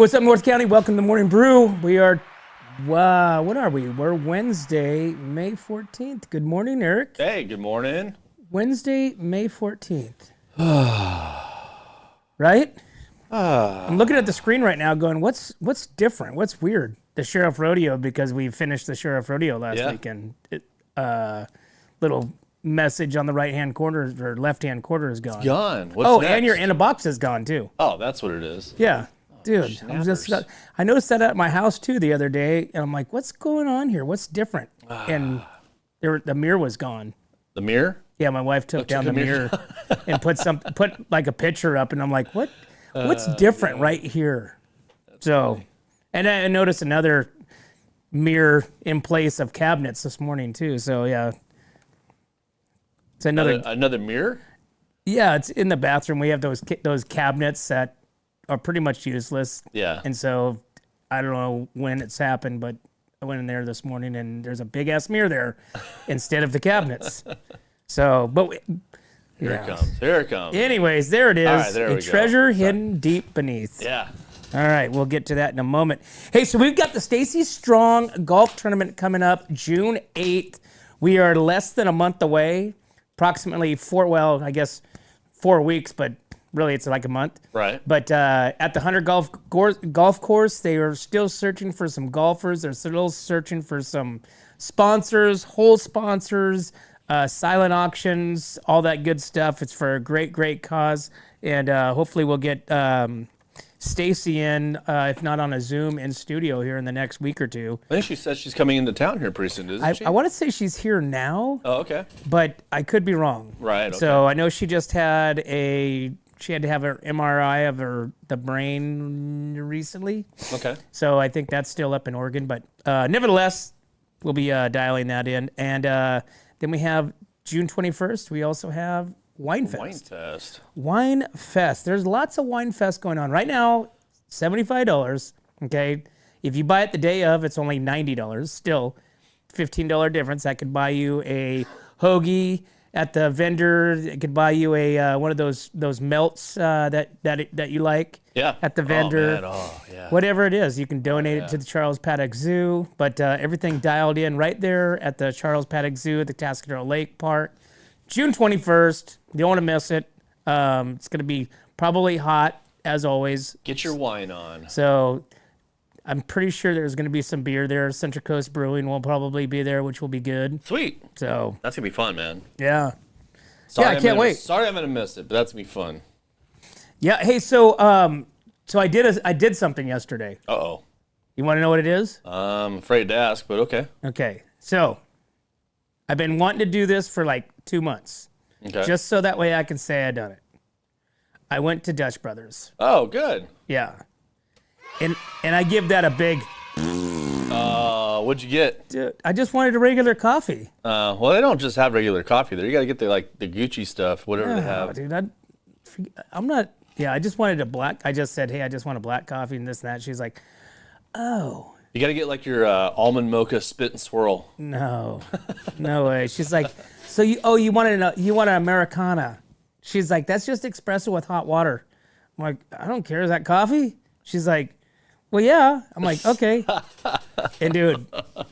what's up, North County? Welcome to Morning Brew. We are, what are we? We're Wednesday, May 14th. Good morning, Eric. Hey, good morning. Wednesday, May 14th. Right? I'm looking at the screen right now going, what's different? What's weird? The Sheriff Rodeo, because we finished the Sheriff Rodeo last weekend. Little message on the right-hand corner or left-hand corner is gone. It's gone. What's next? And your in a box is gone, too. Oh, that's what it is. Yeah. Dude, I noticed that at my house too the other day, and I'm like, what's going on here? What's different? And the mirror was gone. The mirror? Yeah, my wife took down the mirror and put like a picture up, and I'm like, what's different right here? So, and I noticed another mirror in place of cabinets this morning too. So yeah, it's another mirror. Yeah, it's in the bathroom. We have those cabinets that are pretty much useless. Yeah. And so I don't know when it's happened, but I went in there this morning and there's a big ass mirror there instead of the cabinets. So, but Here it comes. Here it comes. Anyways, there it is. All right, there we go. Treasure hidden deep beneath. Yeah. All right, we'll get to that in a moment. Hey, so we've got the Stacy Strong Golf Tournament coming up June 8th. We are less than a month away, approximately 4 weeks, but really it's like a month. Right. But at the Hunter Golf Course, they are still searching for some golfers. They're still searching for some sponsors, hole sponsors, silent auctions, all that good stuff. It's for a great, great cause. And hopefully we'll get Stacy in, if not on a Zoom, in studio here in the next week or two. I think she said she's coming into town here pretty soon, doesn't she? I want to say she's here now. Oh, okay. But I could be wrong. Right. Okay. So I know she just had she had to have an MRI of the brain recently. Okay. So I think that's still up in Oregon. But nevertheless, we'll be dialing that in. And then we have June 21st. We also have Wine Fest. Wine Fest. There's lots of Wine Fest going on. Right now, $75. Okay. If you buy it the day of, it's only $90. Still, $15 difference. That could buy you a hoagie at the vendor. It could buy you a one of those melts that you like. Yeah. At the vendor. Oh, man. Oh, yeah. Whatever it is, you can donate it to the Charles Paddock Zoo. But everything dialed in right there at the Charles Paddock Zoo at the Tascadero Lake Park. June 21st. You don't want to miss it. It's going to be probably hot, as always. Get your wine on. So I'm pretty sure there's going to be some beer there. Central Coast Brewing will probably be there, which will be good. Sweet. So that's going to be fun, man. Yeah. Sorry, I can't wait. Sorry I'm going to miss it, but that's going to be fun. Yeah. Hey, so I did something yesterday. Uh-oh. You want to know what it is? I'm afraid to ask, but okay. Okay. So I've been wanting to do this for like 2 months. Okay. Just so that way I can say I done it. I went to Dutch Brothers. Oh, good. Yeah. And I give that a big... What'd you get? Dude, I just wanted a regular coffee. Well, they don't just have regular coffee there. You got to get the Gucci stuff, whatever they have. Dude, I'm not... Yeah, I just wanted a black... I just said, hey, I just want a black coffee and this and that. She's like, oh... You got to get like your almond mocha spit and swirl. No, no way. She's like, so you want an Americana? She's like, that's just espresso with hot water. I'm like, I don't care. Is that coffee? She's like, well, yeah. I'm like, okay. And dude,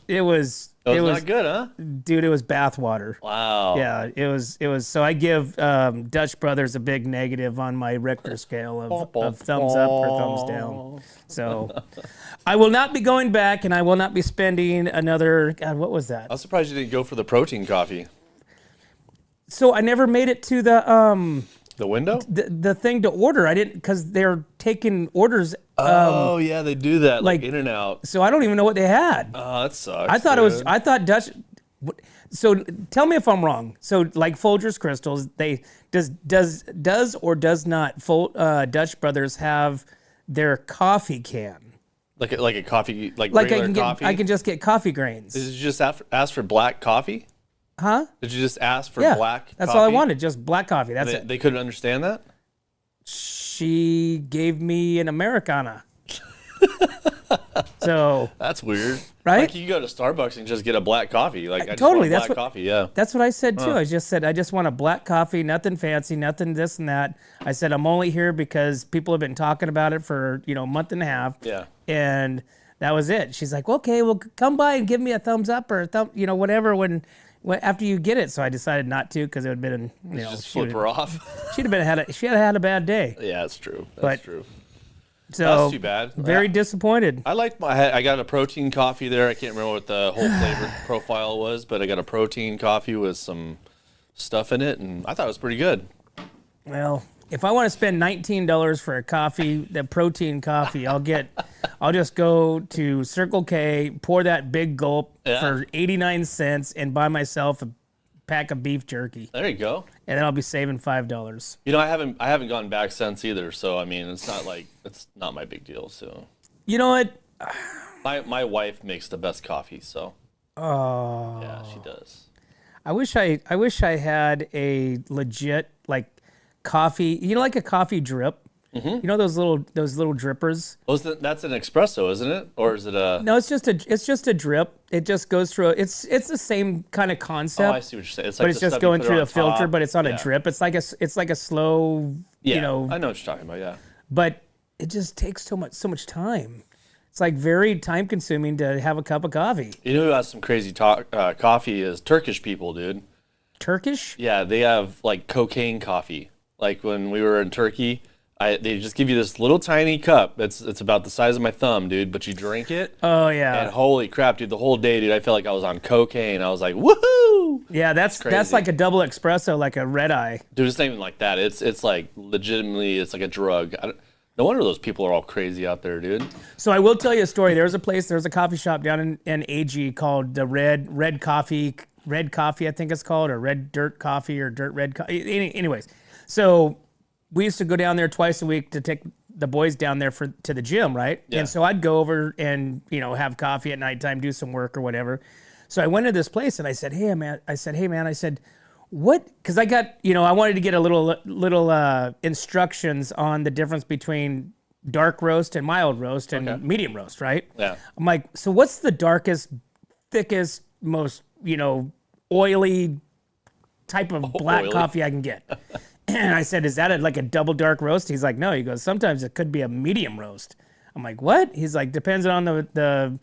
it was not good, huh? Dude, it was bath water. Wow. Yeah, it was. So I give Dutch Brothers a big negative on my Richter scale of thumbs up or thumbs down. So I will not be going back, and I will not be spending another. God, what was that? I was surprised you didn't go for the protein coffee. So I never made it to the window? The thing to order. I didn't, because they're taking orders. Yeah, they do that, like in and out. So I don't even know what they had. Oh, that sucks. I thought Dutch. So tell me if I'm wrong. So like Folgers Crystals, does or does not Dutch Brothers have their coffee can? Like a coffee, like regular coffee? I can just get coffee grains. Did you just ask for black coffee? Huh? Did you just ask for black coffee? That's all I wanted, just black coffee. That's it. They couldn't understand that? She gave me an Americana. So That's weird. Right? Like you go to Starbucks and just get a black coffee. Like I just totally, want black coffee. Yeah. That's what I said too. I just said I just want a black coffee, nothing fancy, nothing this and that. I said I'm only here because people have been talking about it for a month and a half. Yeah. And that was it. She's like, okay, well, come by and give me a thumbs up or a thumb, whatever when after you get it. So I decided not to because it would have been, Just flip her off. She'd have been had a bad day. Yeah, that's true. That's true. So that's too bad. Very disappointed. I got a protein coffee there. I can't remember what the whole flavor profile was, but I got a protein coffee with some stuff in it, and I thought it was pretty good. Well, if I want to spend $19 for a coffee, the protein coffee, I'll just go to Circle K, pour that big gulp for 89 cents, and buy myself a pack of beef jerky. There you go. And then I'll be saving $5. I haven't gone back since either. So I mean, it's not my big deal. So you know what? My wife makes the best coffee. So yeah, she does. I wish I had a legit like coffee. Like a coffee drip. Mm-hmm. Those little drippers. Oh, that's an espresso, isn't it? Or is it a? No, it's just a drip. It just goes through. It's the same kind of concept. Oh, I see what you're saying. It's like but it's just going through a filter, but it's on a drip. It's like a slow. Yeah, I know what you're talking about. Yeah. But it just takes so much time. It's like very time consuming to have a cup of coffee. You know who has some crazy coffee is Turkish people, dude. Turkish? Yeah, they have like cocaine coffee. Like when we were in Turkey. They just give you this little tiny cup. It's about the size of my thumb, dude. But you drink it. Oh yeah. And holy crap, dude! The whole day, dude, I felt like I was on cocaine. I was like, woohoo! Yeah, that's like a double espresso, like a red eye. Dude, it's not even like that. It's like legitimately, it's like a drug. No wonder those people are all crazy out there, dude. So I will tell you a story. There's a coffee shop down in AG called the Red Coffee, I think it's called, or Red Dirt Coffee, or Dirt Red Coffee. Anyways, so we used to go down there twice a week to take the boys down there to the gym, right? Yeah. And so I'd go over and have coffee at nighttime, do some work or whatever. So I went to this place and I said, hey man, what? Because I got I wanted to get a little instructions on the difference between dark roast and mild roast and medium roast, right? Yeah. I'm like, so what's the darkest, thickest, most oily type of black coffee I can get? And I said, is that like a double dark roast? He's like, no. He goes, sometimes it could be a medium roast. I'm like, what? He's like, depends on the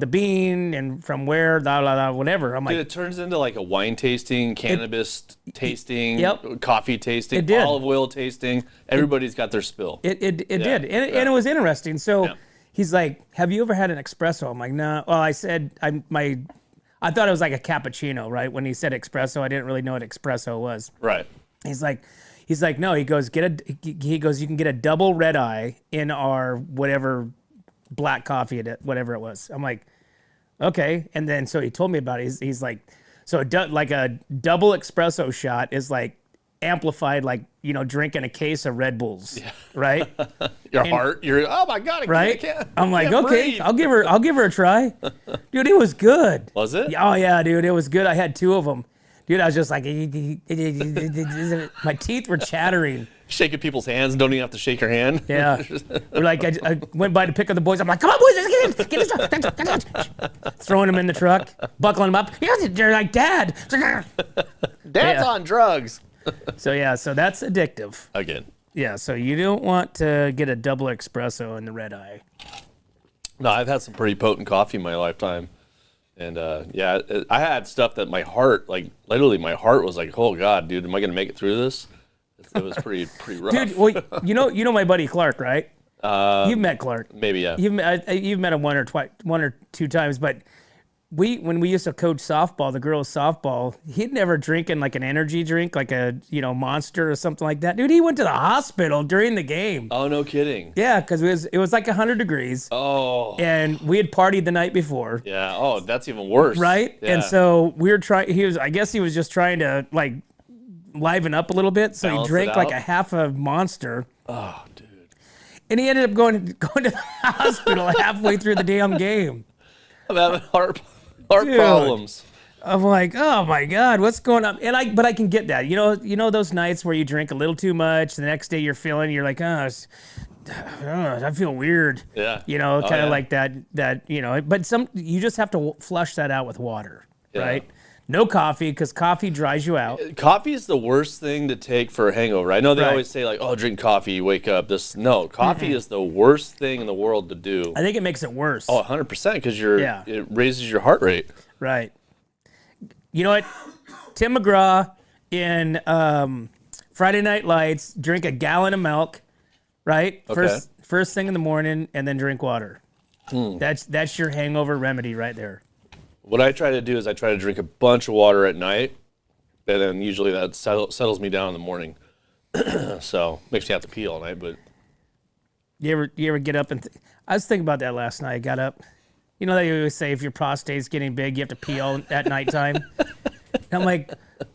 bean and from where, whatever. I'm like, dude, it turns into like a wine tasting, cannabis tasting, coffee tasting, It did. olive oil tasting. Everybody's got their spill. It did. And it was interesting. So he's like, have you ever had an espresso? I'm like, no. Well, I said, I thought it was like a cappuccino, right? When he said espresso, I didn't really know what espresso was. Right. He's like, no. He goes, you can get a double red eye in our whatever black coffee, whatever it was. I'm like, okay. And then so he told me about it. He's like, so like a double espresso shot is like amplified, like drinking a case of Red Bulls, right? You're oh my god, I can't. I'm like, okay, breathe. I'll give her a try, dude. It was good. Was it? Oh yeah, dude, it was good. I had 2 of them. Dude, I was just like, my teeth were chattering. Shaking people's hands and don't even have to shake your hand. Yeah. Or like, I went by to pick up the boys. I'm like, come on, boys, get in the truck. Throwing them in the truck, buckling them up. They're like, Dad. Dad's on drugs. So that's addictive. Again. Yeah, so you don't want to get a double espresso in the red eye. No, I've had some pretty potent coffee in my lifetime. And I had stuff that my heart, like literally my heart was like, oh God, dude, am I going to make it through this? It was pretty rough. Dude, well, you know my buddy Clark, right? You've met Clark. Maybe, yeah. You've met him one or two times, but when we used to coach softball, the girls' softball, he'd never drinking like an energy drink, like a Monster or something like that. Dude, he went to the hospital during the game. Oh, no kidding. Yeah, because it was like 100 degrees. Oh. And we had partied the night before. Yeah. Oh, that's even worse. Right. Yeah. And so we were trying. I guess he was just trying to like liven up a little bit. So Balance he drank it like out. a half a Monster. Oh, dude. And he ended up going to the hospital halfway through the damn game. I'm having heart Dude. problems. I'm like, oh my God, what's going on? But I can get that. You know those nights where you drink a little too much, the next day you're like, oh, I feel weird. Yeah. You know, kind of yeah. like that, you know, but you just have to flush that out with water, Yeah. right? No coffee, because coffee dries you out. Coffee is the worst thing to take for a hangover. I know they Right. always say like, "Oh, drink coffee, you wake up." No, coffee is the worst thing in the world to do. I think it makes it worse. Oh, 100%, because Yeah. it raises your heart rate. Right. You know what? Tim McGraw in Friday Night Lights, drink a gallon of milk, right? Okay. First thing in the morning, and then drink water. That's your hangover remedy right there. What I try to do is I try to drink a bunch of water at night, and then usually that settles me down in the morning. So makes me have to pee all night, but You ever get up and I was thinking about that last night. I got up. You know, they always say if your prostate's getting big, you have to pee all at nighttime. And I'm like,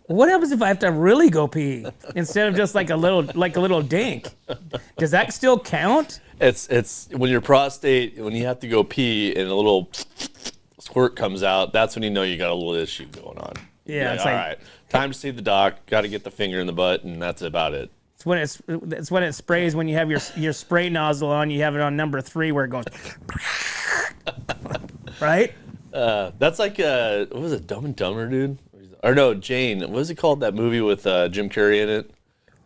what happens if I have to really go pee instead of just like a little dink? Does that still count? it's when your prostate, when you have to go pee and a little squirt comes out, that's when you know you got a little issue going on. Yeah, You're it's all like- right, time to see the doc. Got to get the finger in the butt, and that's about it. It's when it sprays, when you have your spray nozzle on, you have it on number 3 where it goes, right? That's like what was it, Dumb and Dumber, dude? Or no, Jane. What was it called? That movie with Jim Carrey in it.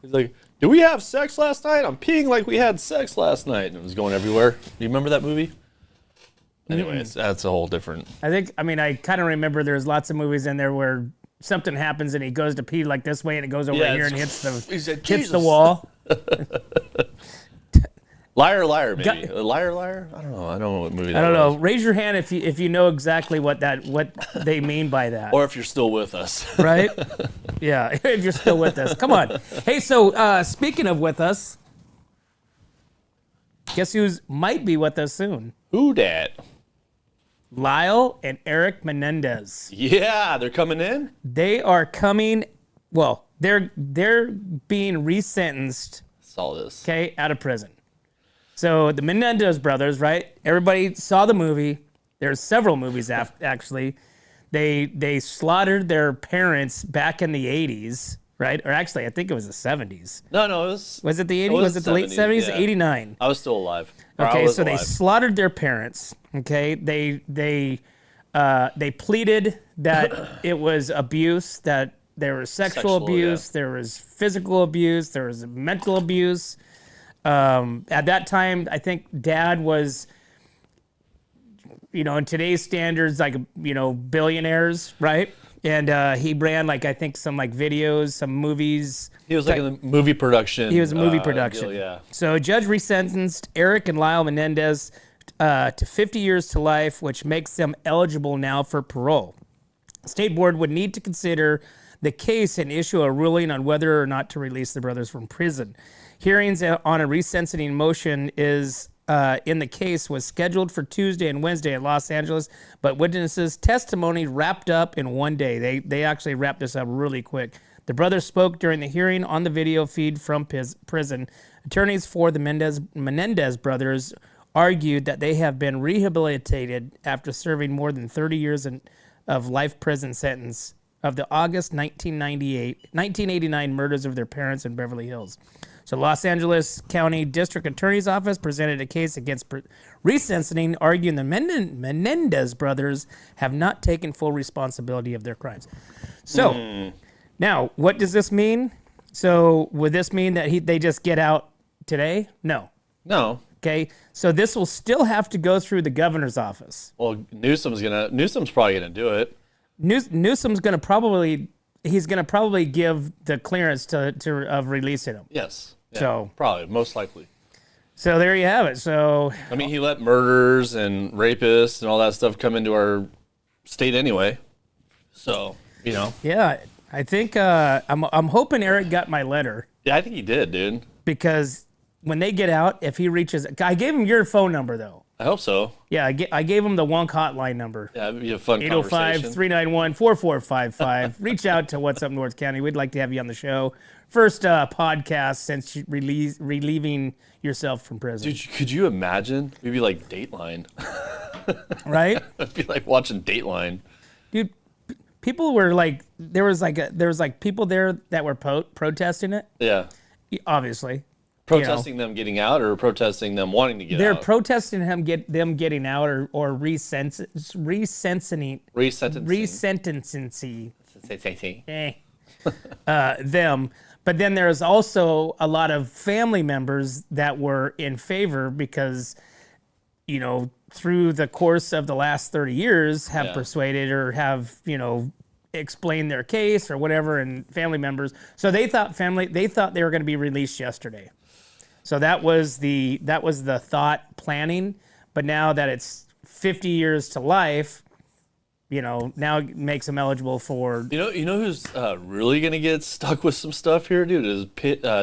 He's like, "Did we have sex last night? I'm peeing like we had sex last night," and it was going everywhere. Do you remember that movie? Anyways, that's a whole different. I kind of remember there's lots of movies in there where something happens and he goes to pee like this way and it goes over Yeah, here and he hits said, the "Jesus." wall. Liar, maybe. Liar. I don't know. I don't know what movie that I don't know. was. Raise your hand if you know exactly what they mean by that. Or if you're still with us. Right? Yeah, if you're still with us. Come on. Hey, so speaking of with us, guess who's might be with us soon? Who dat? Lyle and Erik Menendez. Yeah, they're coming in. They are coming. Well, they're being resentenced. Saw this. Okay, out of prison. So the Menendez brothers, right? Everybody saw the movie. There's several movies actually. They slaughtered their parents back in the 80s, right? Or actually, I think it was the 70s. No, it was. Was it the 80s? was Was it the late 70s? yeah. 89. I was still alive. Or I Okay, was so they alive. slaughtered their parents. Okay, they pleaded that it was abuse, that there was sexual abuse, yeah. there was physical abuse, there was mental abuse. At that time, I think Dad was, in today's standards, like billionaires, right? And he ran I think some videos, some movies. He was in the movie production. He was a movie production. Deal, yeah. So a judge resentenced Erik and Lyle Menendez to 50 years to life, which makes them eligible now for parole. State board would need to consider the case and issue a ruling on whether or not to release the brothers from prison. Hearings on a resentencing motion in the case was scheduled for Tuesday and Wednesday in Los Angeles, but witnesses' testimony wrapped up in one day. They actually wrapped this up really quick. The brothers spoke during the hearing on the video feed from prison. Attorneys for the Menendez brothers argued that they have been rehabilitated after serving more than 30 years of life prison sentence of the August 1989 murders of their parents in Beverly Hills. So Los Angeles County District Attorney's Office presented a case against resentencing, arguing the Menendez brothers have not taken full responsibility of their crimes. So now, what does this mean? So would this mean that they just get out today? No. No. Okay, so this will still have to go through the governor's office. Well, Newsom's probably gonna do it. Newsom's gonna probably give the clearance of releasing him. Yes. Yeah, So- probably, most likely. So there you have it. So I mean, he let murderers and rapists and all that stuff come into our state anyway. So, yeah, I think I'm hoping Erik got my letter, Yeah, I think he did, dude. because when they get out, if he reaches, I gave him your phone number though. I hope so. Yeah, I gave him the Wonk hotline number. Yeah, it'd be a fun conversation. 805-391-4455. Reach out to What's Up North County. We'd like to have you on the show. First podcast since relieving yourself from prison. Dude, could you imagine? We'd be like Dateline. Right? It'd be like watching Dateline. Dude, people were there was people there that were protesting it, Yeah. obviously. Protesting them getting out, or protesting them wanting to get They're out? protesting them getting out, or resentencing them. But then there's also a lot of family members that were in favor because, through the course of the last 30 years have persuaded or have, explained their case or whatever, and family members. So they thought they were going to be released yesterday. So that was the thought planning. But now that it's 50 years to life, now it makes them eligible for. You know who's really gonna get stuck with some stuff here, dude? Is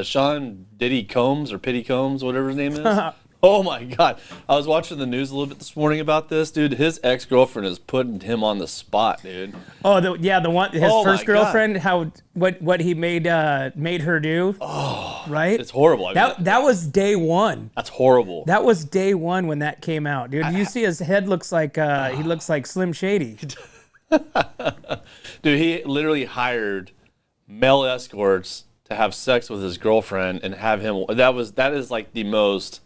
Sean Diddy Combs or Pitty Combs, whatever his name is. Oh my God! I was watching the news a little bit this morning about this, dude. His ex-girlfriend is putting him on the spot, dude. Oh, the one, his first girlfriend. God. What he made her do. Oh, right. It's horrible. That was day one. That's horrible. That was day one when that came out, dude. You see his head looks like he looks like Slim Shady. Dude, he literally hired male escorts to have sex with his girlfriend and have him. That is like the most.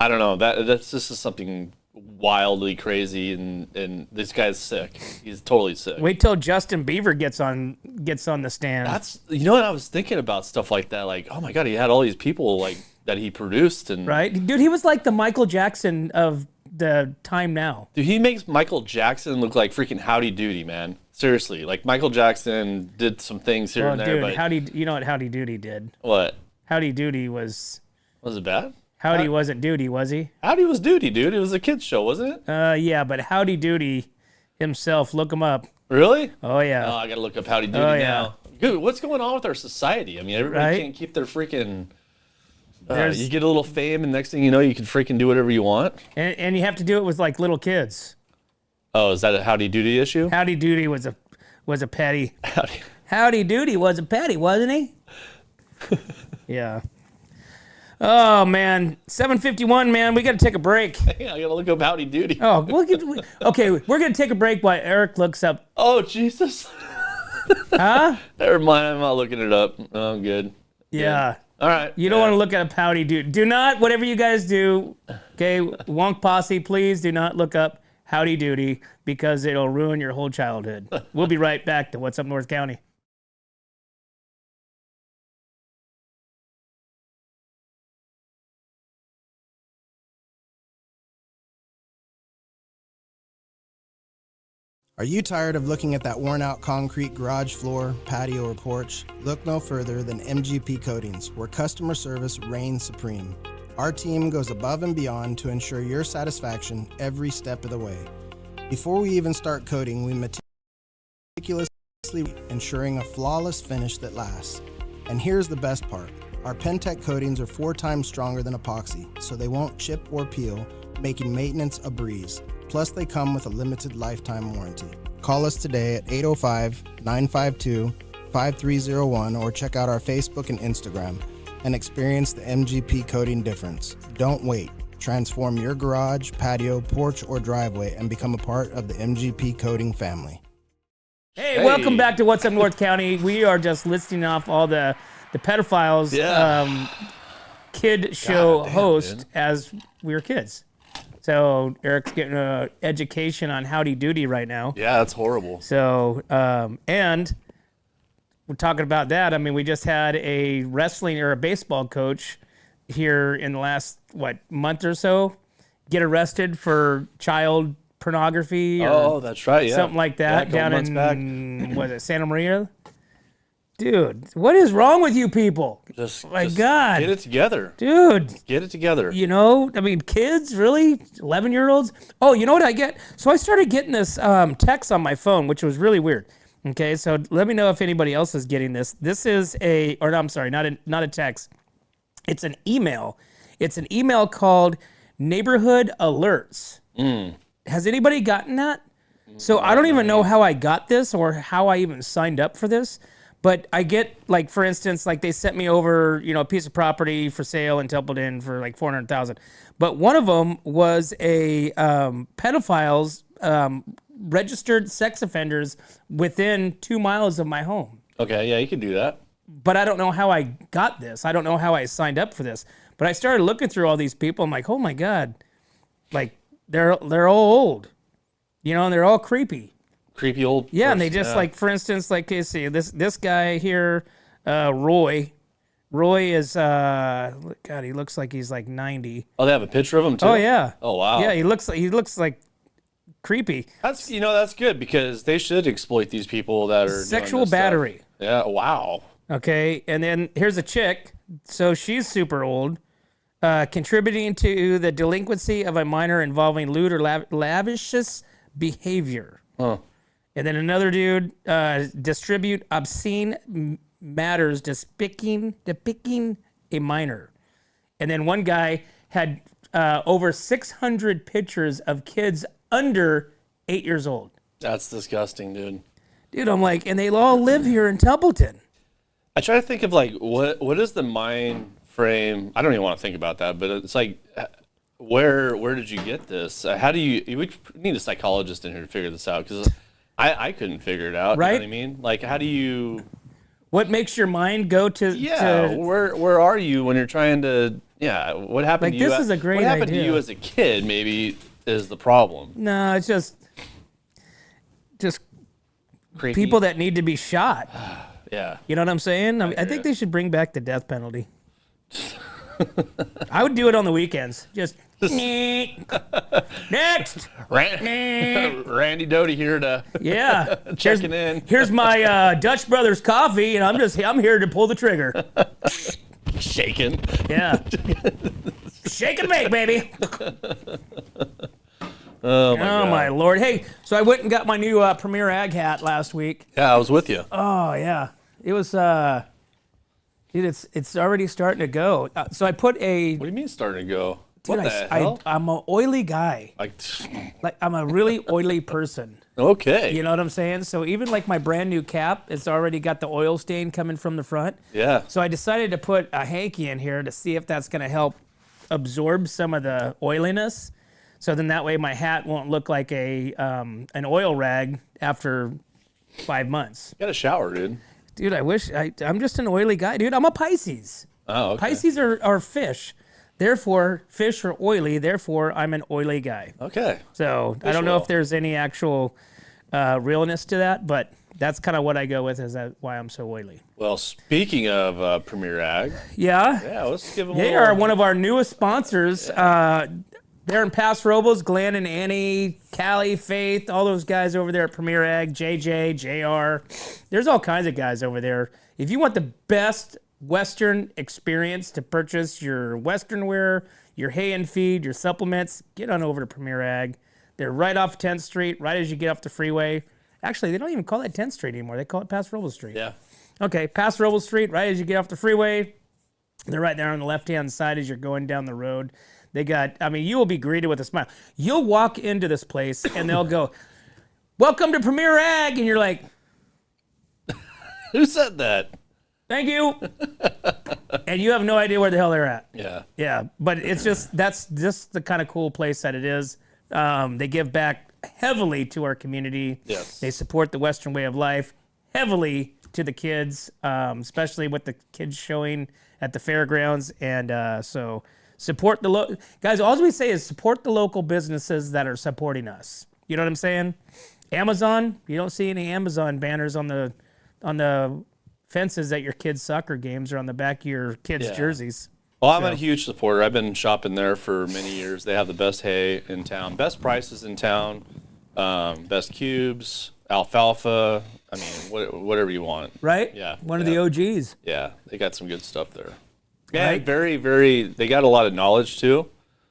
I don't know. This is something wildly crazy, and this guy's sick. He's totally sick. Wait till Justin Bieber gets on the stand. That's what I was thinking about stuff like that. Like, oh my God, he had all these people like that he produced and right, dude. He was like the Michael Jackson of the time now. Dude, he makes Michael Jackson look like freaking Howdy Doody, man. Seriously, like Michael Jackson did some things here and there, dude, but you know what Howdy Doody did? What? Howdy Doody was it bad? Howdy wasn't Doody, was he? Howdy was Doody, dude. It was a kids show, wasn't it? Yeah, but Howdy Doody himself, look him up. Really? Oh yeah. Oh, I gotta look up Howdy Doody now. Dude, what's going on with our society? I mean, everybody can't keep their freaking. You get a little fame, and next thing you know, you can freaking do whatever you want. And you have to do it with like little kids. Oh, is that a Howdy Doody issue? Howdy Doody was a petty. Howdy Doody was a petty, wasn't he? Yeah. Oh man, 7:51, man. We got to take a break. Yeah, I gotta look up Howdy Doody. Oh, okay. We're gonna take a break while Eric looks up. Oh Jesus. Huh? Never mind. I'm not looking it up. Oh, I'm good. Yeah. All right. You don't want to look at a Howdy Doody. Do not, whatever you guys do, okay, Wonk Posse, please do not look up Howdy Doody because it'll ruin your whole childhood. We'll be right back to What's Up North County. Are you tired of looking at that worn-out concrete garage floor, patio, or porch? Look no further than MGP Coatings, where customer service reigns supreme. Our team goes above and beyond to ensure your satisfaction every step of the way. Before we even start coating, we meticulously ensuring a flawless finish that lasts. And here's the best part. Our Pentec coatings are 4 times stronger than epoxy, so they won't chip or peel, making maintenance a breeze. Plus, they come with a limited lifetime warranty. Call us today at 805-952-5301 or check out our Facebook and Instagram and experience the MGP coating difference. Don't wait. Transform your garage, patio, porch, or driveway and become a part of the MGP coating family. Hey, welcome back to What's Up North County. We are just listing off all the pedophiles kid show host as we were kids. So Eric's getting an education on Howdy Doody right now. Yeah, that's horrible. So, and we're talking about that. I mean, we just had a wrestling or a baseball coach here in the last, month or so, get arrested for child pornography. Oh, that's right, yeah. Something like that down in, was it Santa Maria? Dude, what is wrong with you people? God. Get it together. Dude. Get it together. Kids, really? 11-year-olds? Oh, you know what I get? So I started getting this text on my phone, which was really weird. Okay, so let me know if anybody else is getting this. This is not a text. It's an email. It's an email called Neighborhood Alerts. Has anybody gotten that? So I don't even know how I got this or how I even signed up for this. But I get, for instance, they sent me over, a piece of property for sale in Templeton for $400,000. But one of them was a pedophiles, registered sex offenders within 2 miles of my home. Okay, yeah, you can do that. but I don't know how I got this. I don't know how I signed up for this. But I started looking through all these people. I'm like, oh my God, like they're all old, and they're all creepy. Creepy old. Yeah, person, and they just like, for instance, like you see this guy here, Roy. Roy is God, he looks like he's like 90. Oh, they have a picture of him too. Oh yeah. Oh wow. Yeah, he looks like creepy. That's that's good because they should exploit these people that are Sexual doing this battery. Stuff. Yeah. Wow. Okay, and then here's a chick. So she's super old, contributing to the delinquency of a minor involving lewd or lavish behavior. Huh. And then another dude, distribute obscene matters depicting a minor. And then one guy had over 600 pictures of kids under 8 years old. That's disgusting, dude. Dude, I'm like, and they all live here in Templeton. I try to think of like what is the mind frame? I don't even want to think about that, but it's like, where did you get this? How do you? We need a psychologist in here to figure this out because I couldn't figure it out. Right? You know what I mean? Like, how do you? What makes your mind go to? Yeah, where are you when you're trying to? Yeah, what happened Like, to you? this is a great What happened idea. to you as a kid? Maybe is the problem. No, it's just Creepy. people that need to be shot. Yeah. You know what I'm saying? I think they should bring back the death penalty. I would do it on the weekends. Just next. Randy Doty here to Yeah, checking in. Here's my Dutch Brothers coffee, and I'm here to pull the trigger. Shaking. Yeah, shake and bake, baby. Oh my God. My Lord! Hey, so I went and got my new Premier Ag hat last week. Yeah, I was with you. Oh yeah, it was. Dude, it's already starting to go. So I put a. What do you mean starting to go? Dude, What the hell? I'm an oily guy. Like I'm a really oily person. Okay. You know what I'm saying? So even like my brand new cap, it's already got the oil stain coming from the front. Yeah. So I decided to put a hanky in here to see if that's going to help absorb some of the oiliness. So then that way my hat won't look like an oil rag after 5 months. You got a shower, dude. Dude, I'm just an oily guy, dude. I'm a Pisces. Oh, okay. Pisces are fish. Therefore, fish are oily. Therefore, I'm an oily guy. Okay. So I don't know if there's any actual realness to that, but that's kind of what I go with is why I'm so oily. Well, speaking of Premier Ag, Yeah. let's give them They are one of our newest sponsors. They're in Paso Robles, Glenn and Annie, Callie, Faith, all those guys over there at Premier Ag, JJ, JR. There's all kinds of guys over there. If you want the best Western experience to purchase your Western wear, your hay and feed, your supplements, get on over to Premier Ag. They're right off 10th Street, right as you get off the freeway. Actually, they don't even call it 10th Street anymore. They call it Paso Robles Street. Yeah. Okay, Paso Robles Street, right as you get off the freeway. They're right there on the left-hand side as you're going down the road. You will be greeted with a smile. You'll walk into this place and they'll go, "Welcome to Premier Ag." And you're like, Who said that? "Thank you." And you have no idea where the hell they're at. Yeah. Yeah, but that's just the kind of cool place that it is. They give back heavily to our community. Yes. They support the Western way of life heavily to the kids, especially with the kids showing at the fairgrounds. And so support the guys. All we say is support the local businesses that are supporting us. You know what I'm saying? Amazon. You don't see any Amazon banners on the fences at your kids' soccer games or on the back of your kids' jerseys. Well, I'm a huge supporter. I've been shopping there for many years. They have the best hay in town, best prices in town, best cubes, alfalfa. I mean, whatever you want. Right? Yeah. One of the OGs. Yeah, they got some good stuff there. Yeah, Right? very, very. They got a lot of knowledge too,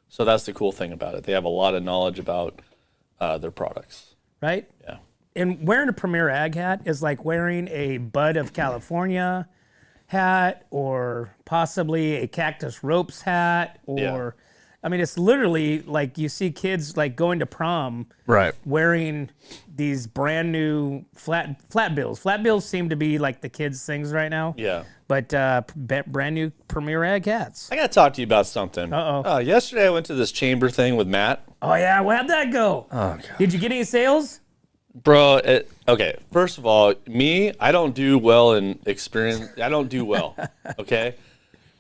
so that's the cool thing about it. They have a lot of knowledge about their products. Right? Yeah. And wearing a Premier Ag hat is like wearing a Bud of California hat or possibly a Cactus Ropes hat or I mean, it's literally like you see kids like going to prom Right. wearing these brand new flat bills. Flat bills seem to be like the kids' things right now. Yeah. But brand new Premier Ag hats. I got to talk to you about something. Uh-oh. Yesterday I went to this chamber thing with Matt. Oh, yeah. How'd that go? Oh, God. Did you get any sales? Bro, okay. First of all, I don't do well in experience. I don't do well. Okay.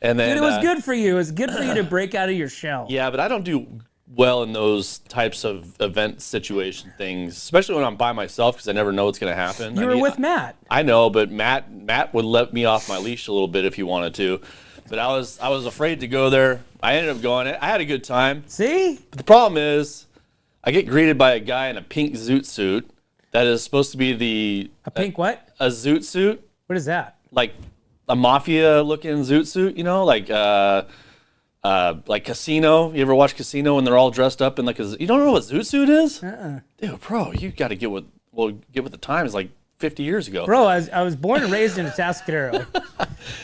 And then Dude, it was good for you. It was good for you to break out of your shell. Yeah, but I don't do well in those types of event situation things, especially when I'm by myself because I never know what's going to happen. You were with Matt. I know, but Matt would let me off my leash a little bit if he wanted to. But I was afraid to go there. I ended up going. I had a good time. See? But the problem is, I get greeted by a guy in a pink zoot suit that is supposed to be A pink what? a zoot suit, What is that? like a mafia-looking zoot suit, you know, like Casino. You ever watch Casino when they're all dressed up in like you don't know what zoot suit is? Dude, bro, you got to get with the times. Like 50 years ago. Bro, I was born and raised in Atascadero.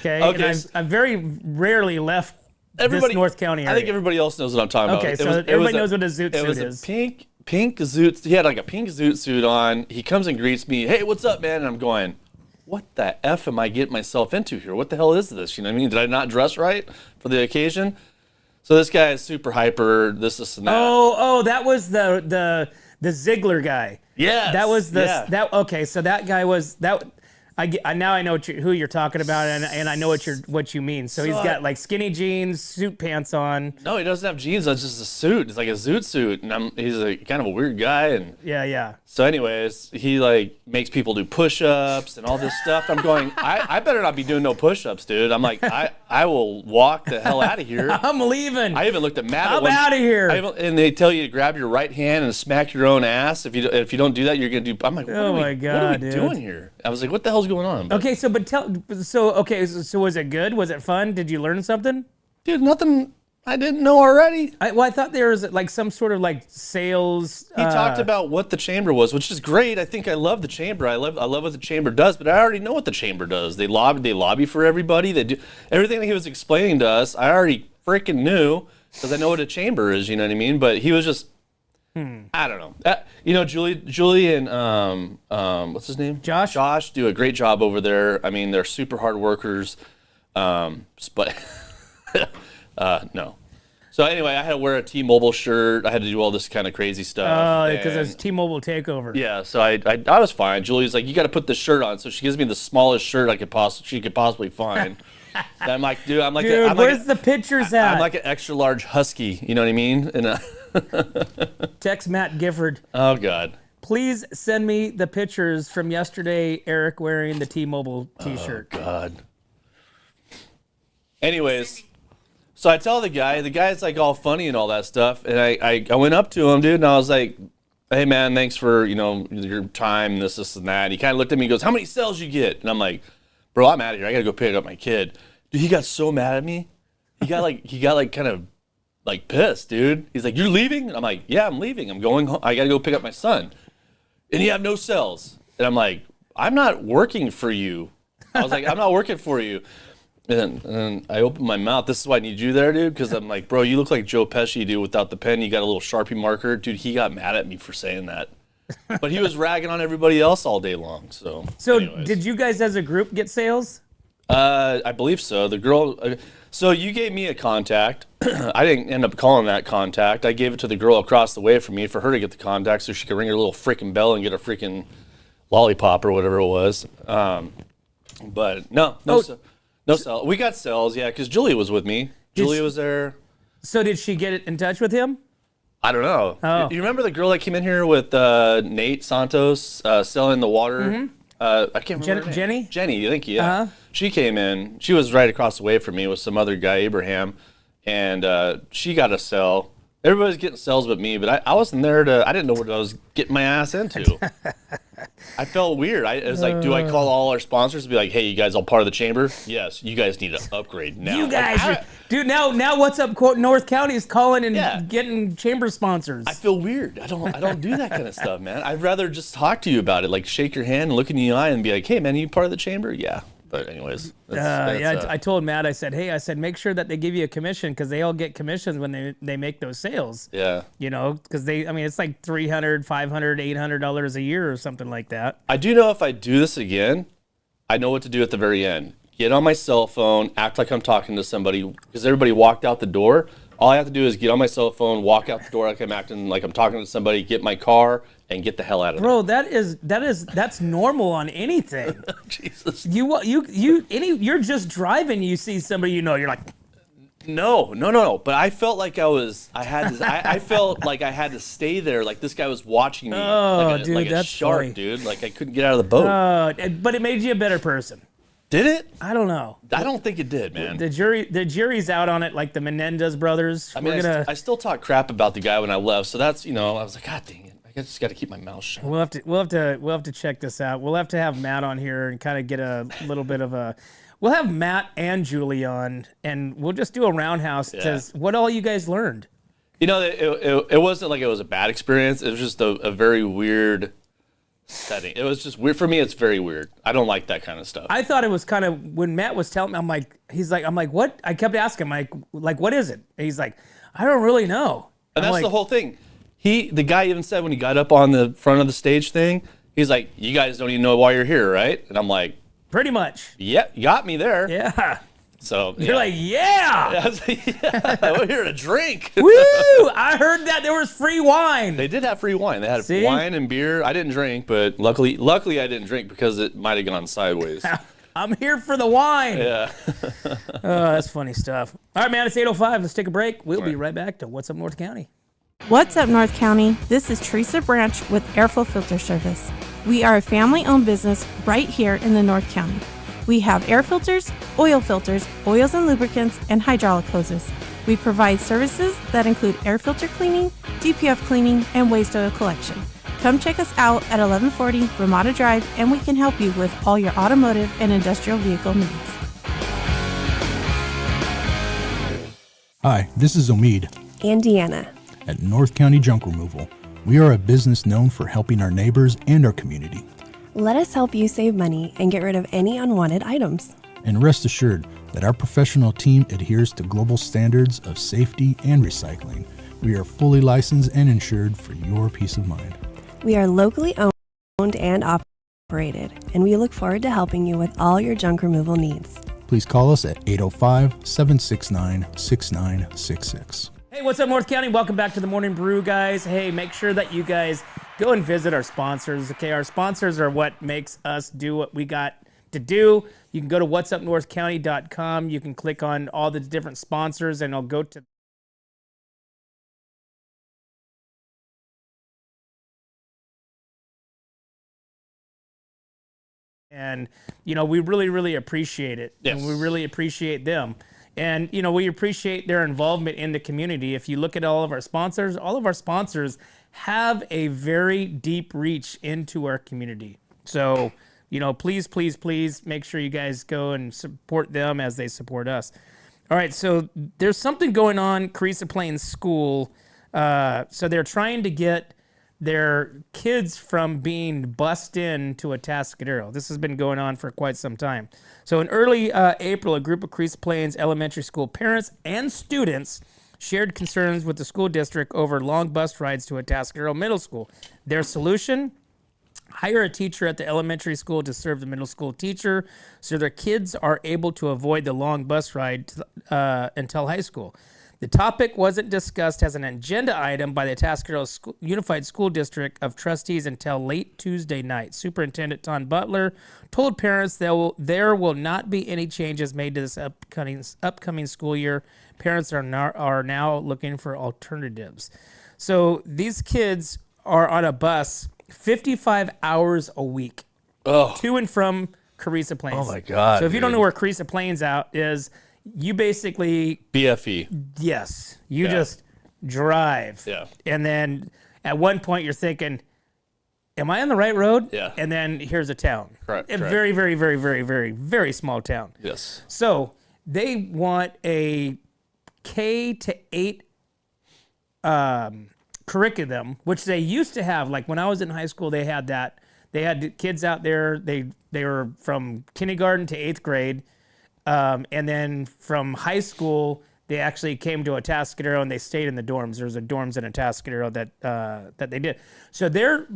Okay, and I've very rarely left this North County area. I think everybody else knows what I'm talking about. Okay, so everybody knows what a zoot suit is. It was a pink zoot. He had like a pink zoot suit on. He comes and greets me. Hey, what's up, man? And I'm going, what the F am I getting myself into here? What the hell is this? You know what I mean? Did I not dress right for the occasion? So this guy is super hyper. This and that. Oh, that was the Ziegler guy. Yeah, that was that. Okay, so that guy was that. Now I know who you're talking about, and I know what you mean. So he's got like skinny jeans, suit pants on. No, he doesn't have jeans. That's just a suit. It's like a zoot suit, and he's a kind of a weird guy. And yeah. So, anyways, he like makes people do push-ups and all this stuff. I'm going, I better not be doing no push-ups, dude. I'm like, I will walk the hell out of here. I'm leaving. I even looked at Matt. I'm out of here. And they tell you to grab your right hand and smack your own ass. If you don't do that, you're gonna do. I'm like, what are we doing here? I was like, what the hell's going on? But, okay, so was it good? Was it fun? Did you learn something? Dude, nothing I didn't know already. I thought there was like some sort of like sales. He talked about what the chamber was, which is great. I think I love the chamber. I love what the chamber does, but I already know what the chamber does. They lobby for everybody. They do everything that he was explaining to us. I already freaking knew because I know what a chamber is. You know what I mean? But he was just. I don't know. Julie and what's his name? Josh do a great job over there. I mean, they're super hard workers. But no. So anyway, I had to wear a T-Mobile shirt. I had to do all this kind of crazy stuff. Because it's T-Mobile takeover. Yeah. So I was fine. Julie's like, you got to put this shirt on. So she gives me the smallest shirt she could possibly find. And I'm like, dude, where's the pictures at? I'm like an extra large husky. You know what I mean? And text Matt Gifford. Oh God. Please send me the pictures from yesterday. Eric wearing the T-Mobile T-shirt. Oh God. Anyways, so I tell the guy's like all funny and all that stuff, and I went up to him, dude, and I was like, hey man, thanks for your time, this and that. And he kind of looked at me and goes, how many cells you get? And I'm like, bro, I'm out of here. I gotta go pick up my kid. Dude, he got so mad at me. He got like kind of like pissed, dude. He's like, you're leaving? And I'm like, yeah, I'm leaving. I'm going home. I gotta go pick up my son. And you have no cells. And I'm like, I'm not working for you. I was like, I'm not working for you. And then I opened my mouth. This is why I need you there, dude, because I'm like, bro, you look like Joe Pesci, dude, without the pen. You got a little Sharpie marker. Dude, he got mad at me for saying that. But he was ragging on everybody else all day long. So anyways. Did you guys as a group get sales? I believe so. The girl... So you gave me a contact. I didn't end up calling that contact. I gave it to the girl across the way from me for her to get the contact so she could ring her little freaking bell and get a freaking lollipop or whatever it was. But no cell. We got cells, yeah, because Julia was with me. Julia was there. So did she get in touch with him? I don't know. Oh. You remember the girl that came in here with Nate Santos selling the water? Mm-hmm. I can't remember her name. Jenny, thank you. Yeah. Uh-huh. She came in. She was right across the way from me with some other guy, Abraham, and she got a cell. Everybody's getting cells but me, but I wasn't there I didn't know what I was getting my ass into. I felt weird. It was like, do I call all our sponsors and be like, hey, you guys all part of the chamber? Yes, you guys need to upgrade now. You guys, dude, now what's up, quote, North County is calling and getting chamber sponsors. I feel weird. I don't do that kind of stuff, man. I'd rather just talk to you about it, like shake your hand and look in the eye and be like, hey, man, are you part of the chamber? Yeah. But anyways, I told Matt, I said, make sure that they give you a commission because they all get commissions when they make those sales. Yeah. Because it's like $300, $500, $800 a year or something like that. I do know if I do this again, I know what to do at the very end. Get on my cell phone, act like I'm talking to somebody because everybody walked out the door. All I have to do is get on my cell phone, walk out the door like I'm acting like I'm talking to somebody, get my car, and get the hell out of Bro, that's normal on anything. there. Jesus. You're just driving, you see somebody you're like, No. But I felt like I felt like I had to stay there. Like this guy was watching me. Oh, like dude, a that's shark, funny. dude. Like I couldn't get out of the boat. but it made you a better person. Did it? I don't know. I don't think it did, man. The jury's out on it, like the Menendez brothers. I mean, I still talk crap about the guy when I left, so that's I was like, God dang it, I just got to keep my mouth shut. We'll have to check this out. We'll have to have Matt on here and kind of get a little bit of a. We'll have Matt and Julie on, and we'll just do a roundhouse to what all you guys learned. It wasn't like it was a bad experience. It was just a very weird setting. It was just weird for me. It's very weird. I don't like that kind of stuff. I thought it was kind of when Matt was telling me. I'm like, what? I kept asking him, like, what is it? And he's like, I don't really know. And that's the whole thing. The guy even said when he got up on the front of the stage thing, he's like, you guys don't even know why you're here, right? And I'm like, pretty much. Yeah, you got me there. Yeah. So you're like, yeah. We're here to drink. Woo! I heard that there was free wine. They did have free wine. They had wine and beer. I didn't drink, but luckily I didn't drink because it might have gone sideways. I'm here for the wine. Yeah. Oh, that's funny stuff. All right, man, it's 8:05. Let's take a break. We'll be right back to What's Up North County. What's up, North County? This is Teresa Branch with Airflow Filter Service. We are a family-owned business right here in the North County. We have air filters, oils and lubricants, and hydraulic hoses. We provide services that include air filter cleaning, DPF cleaning, and waste oil collection. Come check us out at 1140 Ramada Drive, and we can help you with all your automotive and industrial vehicle needs. Hi, this is Omid and Deanna at North County Junk Removal. We are a business known for helping our neighbors and our community. Let us help you save money and get rid of any unwanted items. And rest assured that our professional team adheres to global standards of safety and recycling. We are fully licensed and insured for your peace of mind. We are locally owned and operated, and we look forward to helping you with all your junk removal needs. Please call us at 805-769-6966. Hey, what's up, North County? Welcome back to the Morning Brew, guys. Hey, make sure that you guys go and visit our sponsors, okay? Our sponsors are what makes us do what we got to do. You can go to whatsupnorthcounty.com. You can click on all the different sponsors, and it'll go to and, we really, really appreciate it. Yes. And we really appreciate them. And, we appreciate their involvement in the community. If you look at all of our sponsors have a very deep reach into our community. So, please, please, please make sure you guys go and support them as they support us. All right, so there's something going on, Carissa Plains School. So they're trying to get their kids from being bussed in to Atascadero. This has been going on for quite some time. So in early April, a group of Carissa Plains Elementary School parents and students shared concerns with the school district over long bus rides to Atascadero Middle School. Their solution? Hire a teacher at the elementary school to serve the middle school teacher so their kids are able to avoid the long bus ride until high school. The topic wasn't discussed as an agenda item by the Atascadero Unified School District of Trustees until late Tuesday night. Superintendent Ton Butler told parents there will not be any changes made to this upcoming school year. Parents are now looking for alternatives. So these kids are on a bus 55 hours a week to and from Carissa Plains. Oh my God! So if you don't know where Carissa Plains is, you basically BFE. Yes, you just drive. Yeah. And then at one point you're thinking, am I on the right road? Yeah. And then here's a town. Correct. A very, very, very, very, very, very small town. Yes. So they want a K-8 curriculum, which they used to have. Like when I was in high school, they had that. They had kids out there. They were from kindergarten to 8th grade. And then from high school, they actually came to Atascadero and they stayed in the dorms. There's dorms in Atascadero that they did. So they're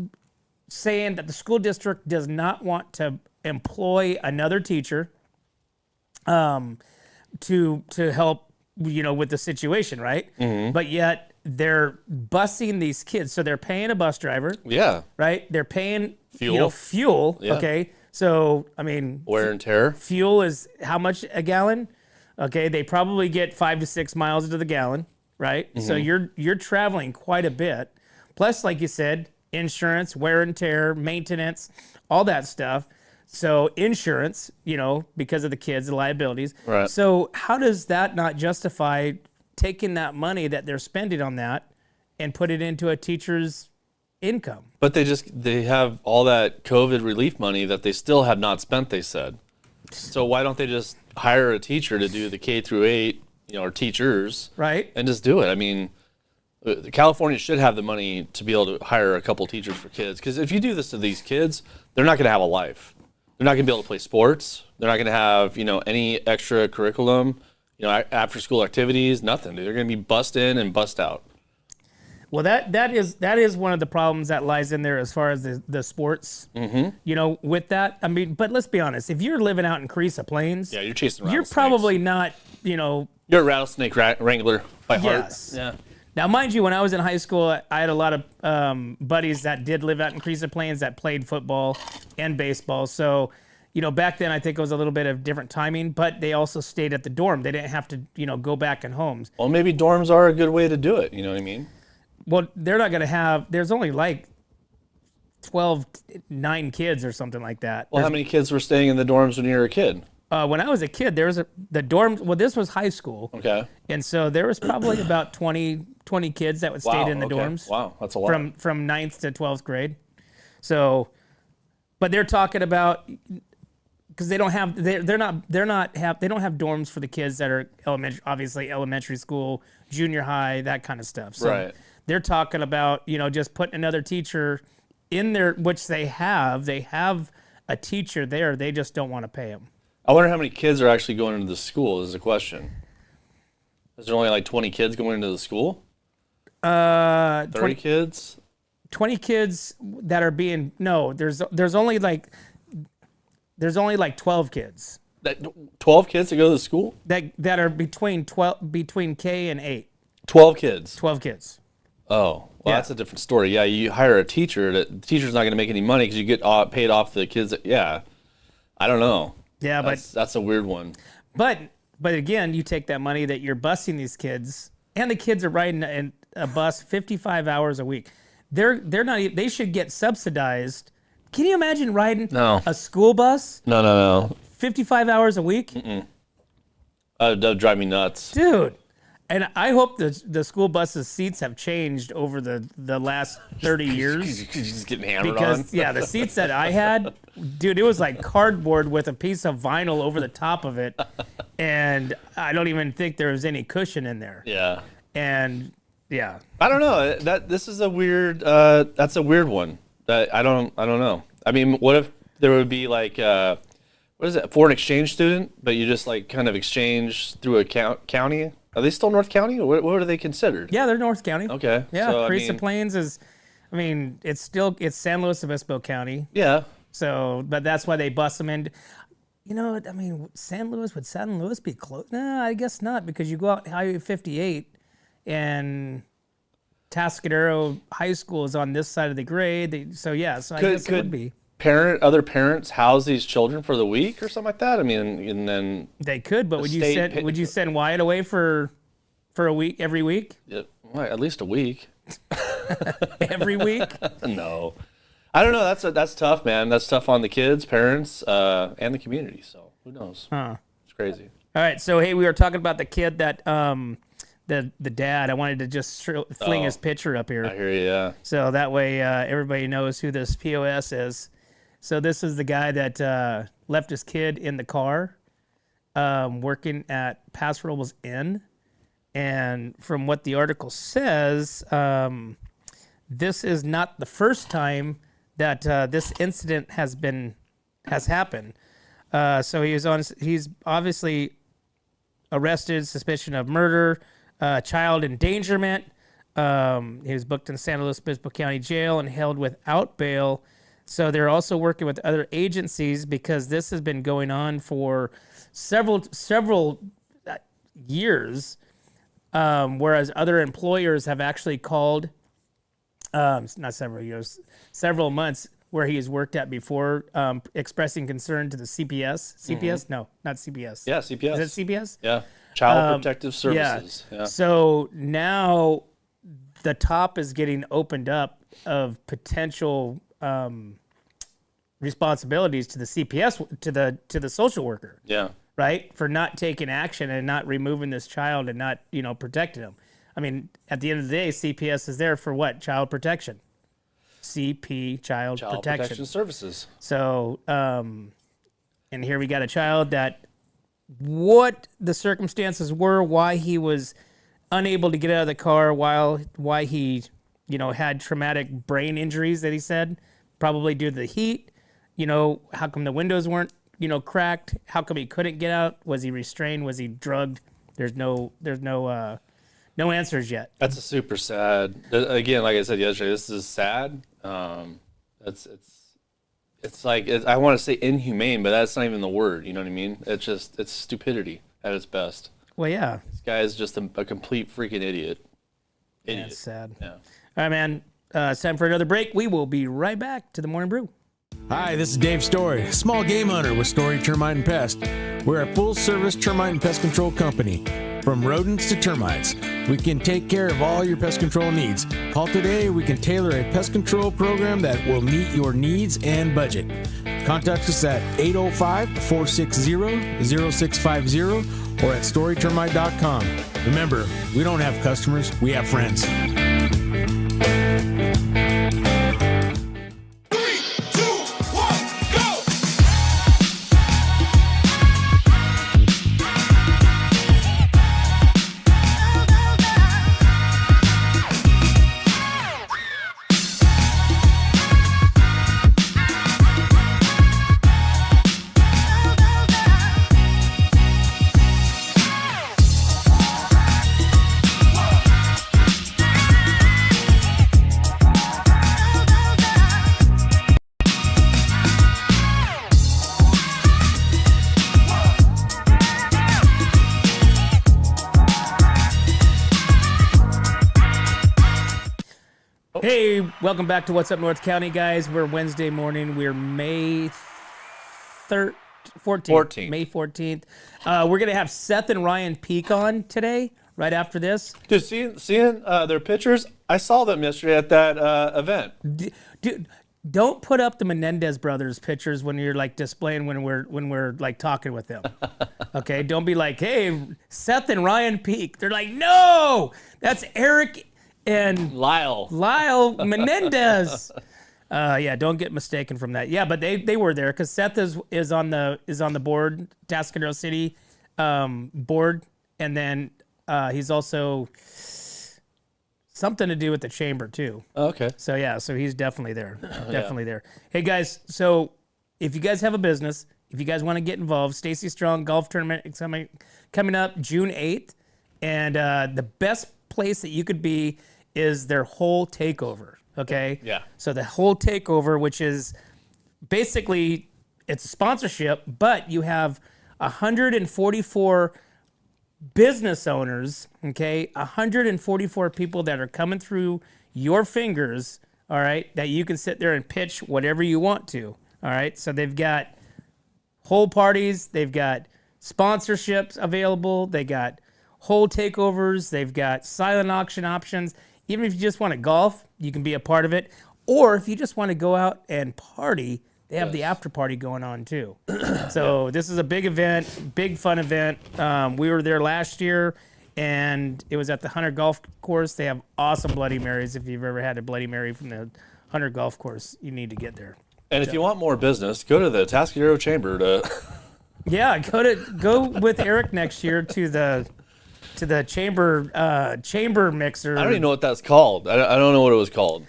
saying that the school district does not want to employ another teacher to help with the situation, right? Mm-hmm. But yet they're busing these kids. So they're paying a bus driver, Yeah. right? They're paying Fuel. fuel. Yeah. Okay. So, I mean, Wear and tear. fuel is how much a gallon? Okay. They probably get 5 to 6 miles to the gallon, right? So you're traveling quite a bit. Plus, like you said, insurance, wear and tear, maintenance, all that stuff. So insurance, because of the kids, the liabilities. Right. So how does that not justify taking that money that they're spending on that and put it into a teacher's income? But they have all that COVID relief money that they still have not spent, they said. So why don't they just hire a teacher to do the K through 8, or teachers, Right. and just do it? I mean, California should have the money to be able to hire a couple teachers for kids. Because if you do this to these kids, they're not going to have a life. They're not going to be able to play sports. They're not going to have, any extra curriculum, after school activities, nothing. They're going to be bussed in and bussed out. Well, that is one of the problems that lies in there as far as the sports. With that, I mean, but let's be honest. If you're living out in Carissa Plains, Yeah, you're chasing you're rattlesnakes. probably not, You're a rattlesnake wrangler by heart. Yes. Yeah. Now, mind you, when I was in high school, I had a lot of buddies that did live out in Carissa Plains that played football and baseball. So, back then I think it was a little bit of different timing, but they also stayed at the dorm. They didn't have to, go back in homes. Well, maybe dorms are a good way to do it. You know what I mean? Well, they're not going to have, there's only like 9 kids or something like that. Well, how many kids were staying in the dorms when you were a kid? When I was a kid, there was the dorm. Well, this was high school. Okay. And so there was probably about 20 kids that would stay in the okay. dorms. Wow, that's a lot. From 9th to 12th grade. So, but they're talking about, because they don't have they don't have dorms for the kids that are elementary school, junior high, that kind of stuff. So Right. they're talking about just putting another teacher in there, which they have. They have a teacher there. They just don't want to pay them. I wonder how many kids are actually going into the school is the question. Is there only like 20 kids going into the school? 30 kids? 20 kids that are being there's only like 12 kids 12 kids to go to the school? that are between K and 8. 12 kids. 12 kids. Oh, well, Yeah. that's a different story. Yeah, you hire a teacher. The teacher's not going to make any money because you get paid off the kids. Yeah, I don't know. Yeah, That's a weird one. but again, you take that money that you're busing these kids, and the kids are riding in a bus 55 hours a week. They're not. They should get subsidized. Can you imagine riding a school bus No. 55 hours a week? That would drive me nuts. Dude. And I hope the school bus's seats have changed over the last 30 years. Just getting hammered Because, on. yeah, the seats that I had, dude, it was like cardboard with a piece of vinyl over the top of it. And I don't even think there was any cushion in there. Yeah. And, yeah. I don't know. This is a weird. That's a weird one. That I don't know. I mean, what if there would be like what is it? Foreign exchange student, but you just like kind of exchange through a county. Are they still North County, or what are they considered? Yeah, they're North County. Okay. Yeah, so, Carissa Plains is, it's San Luis Obispo County. Yeah. So, but that's why they bust them in. Would San Luis be close? No, I guess not, because you go out Highway 58 and Tascadero High School is on this side of the grade. I guess it would be. Other parents house these children for the week or something like that? I mean, and then They could, but would you send Wyatt away for a week every week? well, at least a week. Every week? No, I don't know. That's tough, man. That's tough on the kids, parents, and the community. So who knows? It's crazy. All right, so hey, we were talking about the kid that the dad. I wanted to just fling his picture up here. I hear you. Yeah. So that way everybody knows who this POS is. So this is the guy that left his kid in the car working at Paso Robles Inn. And from what the article says, this is not the first time that this incident has happened. So he's obviously arrested, suspicion of murder, child endangerment. He was booked in San Luis Obispo County Jail and held without bail. So they're also working with other agencies because this has been going on for several years. whereas other employers have actually called, not several years, several months where he has worked at before, expressing concern to the CPS. CPS? No, not CPS. Yeah, CPS. Is it CPS? Yeah. Child Protective Services. Yeah. So now the top is getting opened up of potential responsibilities to the CPS, to the social worker. Yeah. Right? For not taking action and not removing this child and not, protecting him. I mean, at the end of the day, CPS is there for what? Child protection. Child Protection Services. So, and here we got a child that what the circumstances were, why he was unable to get out of the car, why he, had traumatic brain injuries that he said, probably due to the heat. How come the windows weren't, cracked? How come he couldn't get out? Was he restrained? Was he drugged? There's no answers yet. That's a super sad. Again, like I said yesterday, this is sad. It's like I want to say inhumane, but that's not even the word. You know what I mean? It's stupidity at its best. Well, yeah. This guy is just a complete freaking idiot. Yeah, it's sad. Yeah. All right, man. It's time for another break. We will be right back to the Morning Brew. Hi, this is Dave Story, small game hunter with Story Termite and Pest. We're a full-service termite and pest control company. From rodents to termites, we can take care of all your pest control needs. Call today, we can tailor a pest control program that will meet your needs and budget. Contact us at 805-460-0650 or at storytermite.com. Remember, we don't have customers, we have friends. Hey, welcome back to What's Up North County, guys. We're Wednesday morning. We're May 14th. May 14th. We're going to have Seth and Ryan Peak on today, right after this. Dude, seeing their pictures, I saw them yesterday at that event. Dude, don't put up the Menendez brothers pictures when you're like displaying when we're like talking with them. Okay? Don't be like, hey, Seth and Ryan Peak. They're like, no, that's Eric and Lyle Menendez. Yeah, don't get mistaken from that. Yeah, but they were there because Seth is on the board, Tascadero City board, and then he's also something to do with the chamber too. Okay. So yeah, so he's definitely there, definitely there. Hey guys, so if you guys have a business, if you guys want to get involved, Stacy Strong Golf Tournament is coming up June 8th, and the best place that you could be is their whole takeover. Okay. Yeah. So the whole takeover, which is basically it's a sponsorship, but you have 144 business owners. Okay, 144 people that are coming through your fingers. All right, that you can sit there and pitch whatever you want to. All right. So they've got whole parties. They've got sponsorships available. They got whole takeovers. They've got silent auction options. Even if you just want to golf, you can be a part of it. Or if you just want to go out and party, they have the after party going on too. So this is a big event, big fun event. We were there last year, and it was at the Hunter Golf Course. They have awesome Bloody Marys. If you've ever had a Bloody Mary from the Hunter Golf Course, you need to get there. And if you want more business, go to the Tascadero Chamber to. Yeah, go with Eric next year to the chamber mixer. I don't even know what that's called. I don't know what it was called.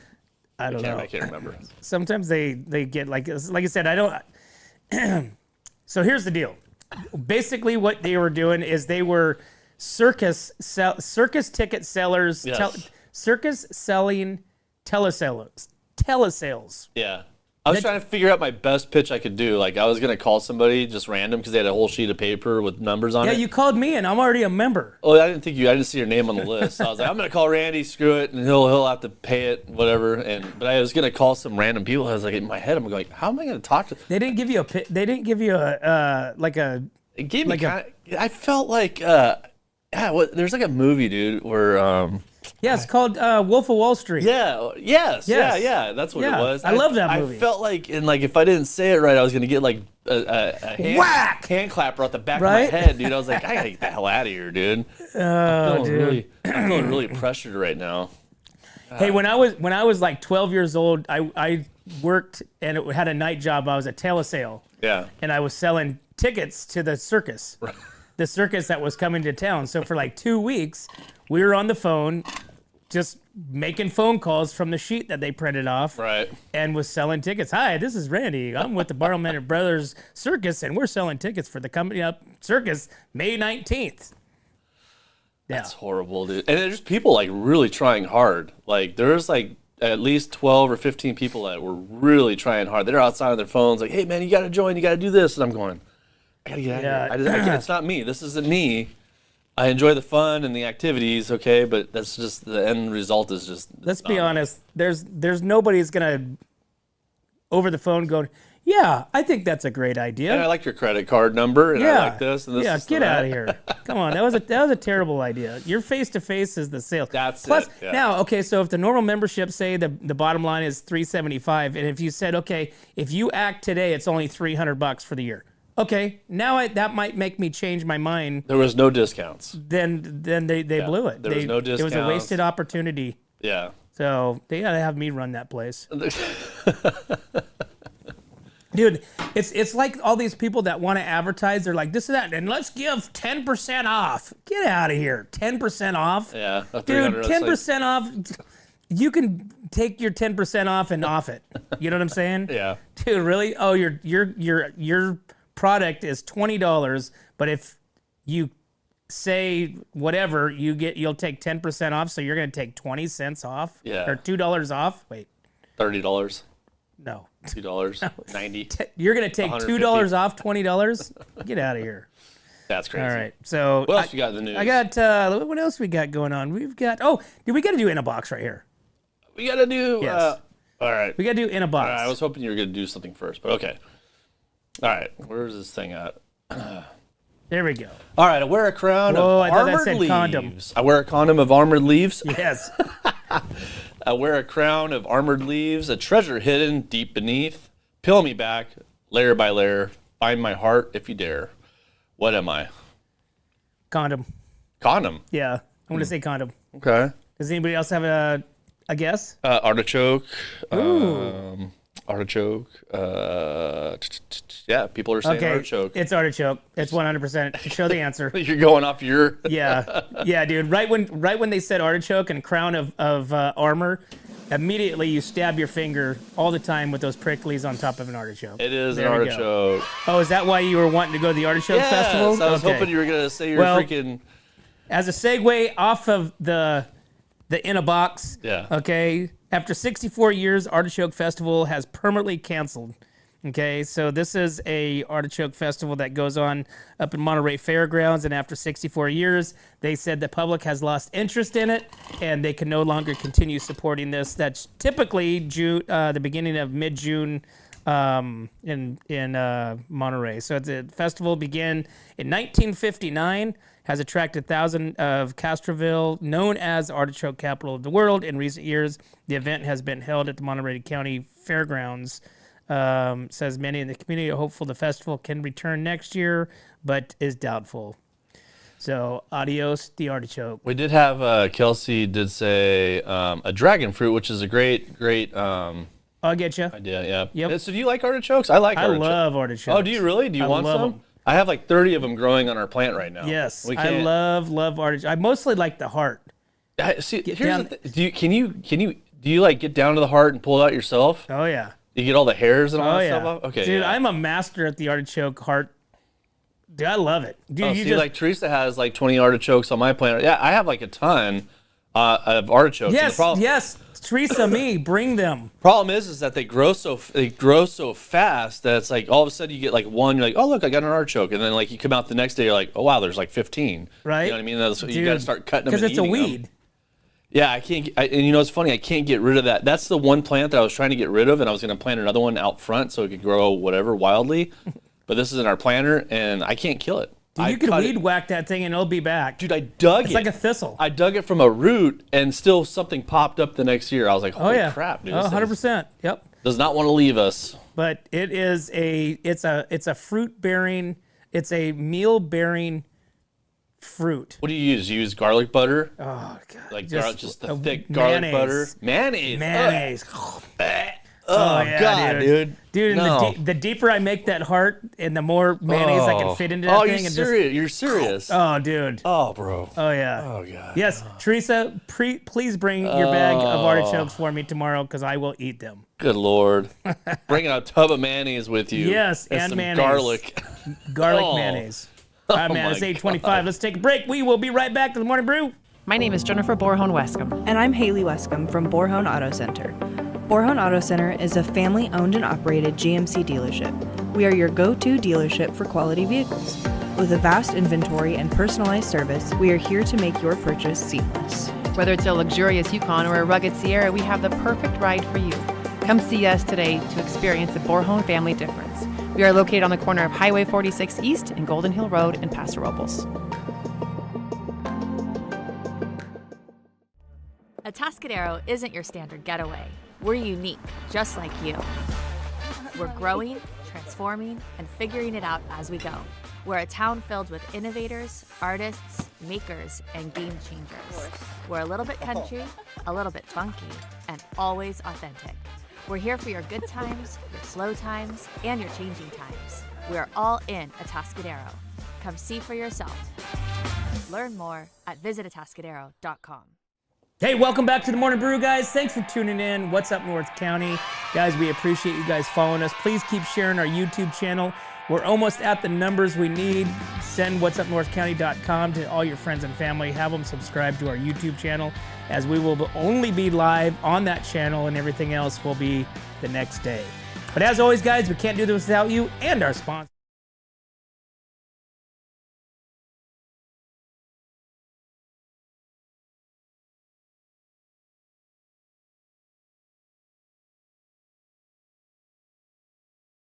I don't know. I can't remember. Sometimes they get like I said, I don't. So here's the deal. Basically, what they were doing is they were circus ticket sellers, Yes. circus selling telesales. Yeah. I was trying to figure out my best pitch I could do. Like, I was going to call somebody just random because they had a whole sheet of paper with numbers on it. Yeah, you called me, and I'm already a member. Oh, I didn't see your name on the list. So I was like, I'm going to call Randy, screw it, and he'll have to pay it, whatever. But I was going to call some random people. I was like, in my head, I'm going, how am I going to talk to them? They didn't give you a It gave me I felt like, there's like a movie, dude, where... Yeah, it's called Wolf of Wall Street. Yeah. Yes. Yeah. That's what it was. I love that movie. I felt like, if I didn't say it right, I was gonna get like a hand clapper at the back of my head, dude. I was like, I gotta get the hell out of here, dude. I'm feeling really pressured right now. Hey, when I was like 12 years old, I worked and it had a night job. I was a telesale. Yeah. And I was selling tickets to the circus. The circus that was coming to town. So for like 2 weeks, we were on the phone just making phone calls from the sheet that they printed off. Right. And was selling tickets. Hi, this is Randy. I'm with the Bartleman Brothers Circus, and we're selling tickets for the coming up circus May 19th. Yeah. That's horrible, dude. And there's people like really trying hard. Like there's like at least 12 or 15 people that were really trying hard. They're outside on their phones like, hey, man, you got to join. You got to do this. And I'm going, I got to get out of here. I can't, it's not me. This isn't me. I enjoy the fun and the activities, okay, but that's just the end result is just. Let's be honest. There's nobody's gonna over the phone going, yeah, I think that's a great idea. And I like your credit card number, and I like this and this. Yeah, get out of here. Come on, that was a terrible idea. Your face to face is the sales. That's Plus, it. Yeah. now, okay, so if the normal membership, say the bottom line is $375, and if you said, okay, if you act today, it's only $300 for the year. Okay, now that might make me change my mind. There was no discounts. Then they blew it. There was no discounts. It was a wasted opportunity. Yeah. So they gotta have me run that place. Dude, it's like all these people that want to advertise. They're like this and that, and let's give 10% off. Get out of here, 10% off. Yeah, dude, 10% off. You can take your 10% off and off it. You know what I'm saying? Yeah. Dude, really? Oh, your product is $20, but if you say whatever, you'll take 10% off, so you're gonna take 20 cents off. Yeah. Or $2 off. Wait. $30. No. $2. 90. You're gonna take $2 off $20. Get out of here. That's crazy. All right. So what else we got in the news? I got what else we got going on? We've got we got to do in a box right here. We got to do. Yes. All right. We got to do in a box. I was hoping you were gonna do something first, but okay. All right, where's this thing at? There we go. All right, I wear a crown of I thought that armored said leaves. condom. I wear a condom of armored leaves. Yes. I wear a crown of armored leaves, a treasure hidden deep beneath. Peel me back, layer by layer. Find my heart if you dare. What am I? Condom. Condom. Yeah, I'm gonna say condom. Okay. Does anybody else have a guess? Artichoke. Ooh. Artichoke. Yeah, people are saying artichoke. It's artichoke. It's 100%. Show the answer. You're going off your. Yeah, dude. Right when they said artichoke and crown of armor, immediately you stab your finger all the time with those pricklies on top of an artichoke. It is there an artichoke. Oh, is that why you were wanting to go to the artichoke festival? Yes, I was hoping you were gonna say you're freaking. As a segue off of the in a box. Yeah. Okay. After 64 years, Artichoke Festival has permanently canceled. Okay, so this is a artichoke festival that goes on up in Monterey Fairgrounds, and after 64 years, they said the public has lost interest in it, and they can no longer continue supporting this. That's typically the beginning of mid-June in Monterey. So the festival began in 1959. Has attracted thousands of Castroville, known as Artichoke Capital of the World. In recent years, the event has been held at the Monterey County Fairgrounds. Says many in the community are hopeful the festival can return next year, but is doubtful. So, adios, the artichoke. We did have, Kelsey did say a dragon fruit, which is a great I'll get you. idea, yeah. Yep. So do you like artichokes? I like artichokes. I love artichokes. Oh, do you really? Do you want some? them. I have like 30 of them growing on our plant right now. Yes, I love artichoke. I mostly like the heart. See, here's the thing. Do you like get down to the heart and pull it out yourself? Oh yeah. You get all the hairs and all that yeah. stuff off? Okay, dude, yeah. I'm a master at the artichoke heart. Dude, I love it. Dude, like Teresa has like 20 artichokes on my plant. Yeah, I have like a ton, Of artichokes. Yes. Teresa, bring them. Problem is that they grow so fast that it's like all of a sudden you get like one, you're like, oh look, I got an artichoke, and then like you come out the next day, you're like, oh wow, there's like 15. Right. You know what I mean? You got to start cutting them because it's a weed. Them. Yeah, I can't. And you know, it's funny. I can't get rid of that. That's the one plant that I was trying to get rid of, and I was going to plant another one out front so it could grow whatever wildly. But this is in our planter, and I can't kill it. Dude, you could weed whack that thing and it'll be back. Dude, I dug it. It's like a thistle. I dug it from a root, and still something popped up the next year. I was like, holy crap, dude. 100%. Yep. Does not want to leave us. But it is it's a fruit bearing, it's a meal bearing fruit. What do you use? You use garlic butter? Oh god. Like just the thick garlic butter. Mayonnaise. Oh yeah, god, dude. Dude, no. and the deeper I make that heart, and the more mayonnaise I can fit into that thing. You're serious. Oh, dude. Oh, bro. Oh, yeah. Oh, God. Yes, Teresa, please bring your bag of artichokes for me tomorrow, because I will eat them. Good Lord. Bringing a tub of mayonnaise with you. Yes, and some mayonnaise. Garlic. Mayonnaise. All right, man, it's 8:25. Let's take a break. We will be right back to the Morning Brew. My name is Jennifer Borhone-Wescombe. And I'm Haley Wescombe from Borhone Auto Center. Borhone Auto Center is a family-owned and operated GMC dealership. We are your go-to dealership for quality vehicles. With a vast inventory and personalized service, we are here to make your purchase seamless. Whether it's a luxurious Yukon or a rugged Sierra, we have the perfect ride for you. Come see us today to experience the Borhone family difference. We are located on the corner of Highway 46 East and Golden Hill Road in Paso Robles. Atascadero isn't your standard getaway. We're unique, just like you. We're growing, transforming, and figuring it out as we go. We're a town filled with innovators, artists, makers, and game changers. We're a little bit country, a little bit funky, and always authentic. We're here for your good times, your slow times, and your changing times. We're all in Atascadero. Come see for yourself. Learn more at visitatascadero.com. Hey, welcome back to the Morning Brew, guys. Thanks for tuning in. What's up, North County? Guys, we appreciate you guys following us. Please keep sharing our YouTube channel. We're almost at the numbers we need. Send whatsupnorthcounty.com to all your friends and family. Have them subscribe to our YouTube channel, as we will only be live on that channel, and everything else will be the next day. But as always, guys, we can't do this without you and our sponsor.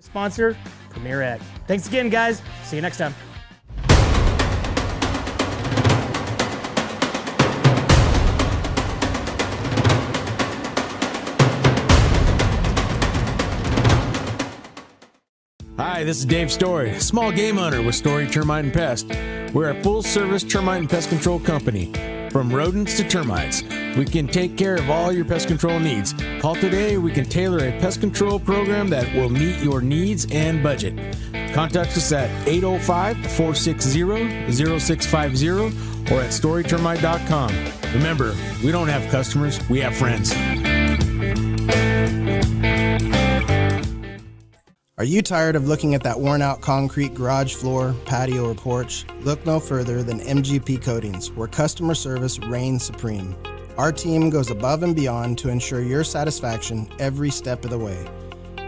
Sponsor, Premier Ag. Thanks again, guys. See you next time. Hi, this is Dave Story, small game hunter with Story Termite and Pest. We're a full-service termite and pest control company. From rodents to termites, we can take care of all your pest control needs. Call today, we can tailor a pest control program that will meet your needs and budget. Contact us at 805-460-0650 or at storytermite.com. Remember, we don't have customers, we have friends. Are you tired of looking at that worn-out concrete garage floor, patio, or porch? Look no further than MGP Coatings, where customer service reigns supreme. Our team goes above and beyond to ensure your satisfaction every step of the way.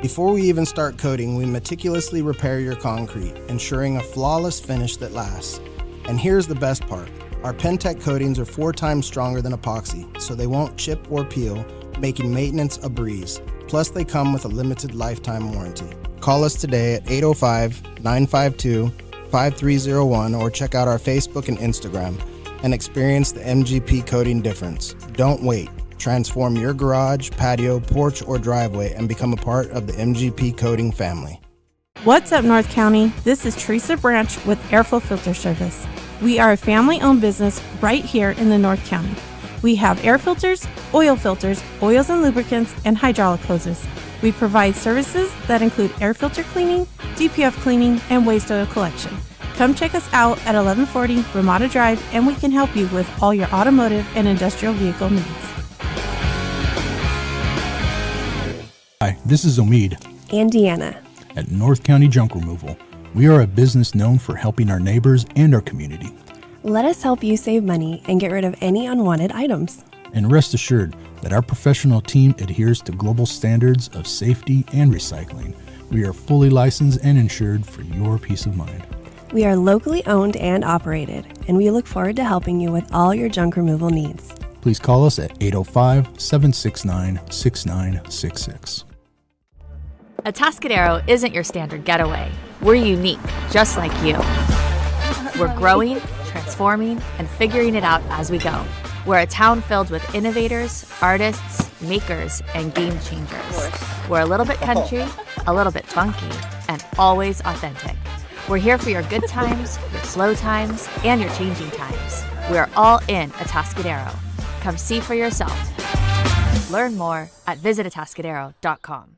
Before we even start coating, we meticulously repair your concrete, ensuring a flawless finish that lasts. And here's the best part. Our Pentec coatings are 4 times stronger than epoxy, so they won't chip or peel, making maintenance a breeze. Plus, they come with a limited lifetime warranty. Call us today at 805-952-5301 or check out our Facebook and Instagram and experience the MGP coating difference. Don't wait. Transform your garage, patio, porch, or driveway and become a part of the MGP coating family. What's up, North County? This is Teresa Branch with Airflow Filter Service. We are a family-owned business right here in the North County. We have air filters, oils and lubricants, and hydraulic hoses. We provide services that include air filter cleaning, DPF cleaning, and waste oil collection. Come check us out at 1140 Ramada Drive, and we can help you with all your automotive and industrial vehicle needs. Hi, this is Omid And Deanna. at North County Junk Removal. We are a business known for helping our neighbors and our community. Let us help you save money and get rid of any unwanted items. And rest assured that our professional team adheres to global standards of safety and recycling. We are fully licensed and insured for your peace of mind. We are locally owned and operated, and we look forward to helping you with all your junk removal needs. Please call us at 805-769-6966. Atascadero isn't your standard getaway. We're unique, just like you. We're growing, transforming, and figuring it out as we go. We're a town filled with innovators, artists, makers, and game changers. We're a little bit country, a little bit funky, and always authentic. We're here for your good times, your slow times, and your changing times. We're all in Atascadero. Come see for yourself. Learn more at visitatascadero.com.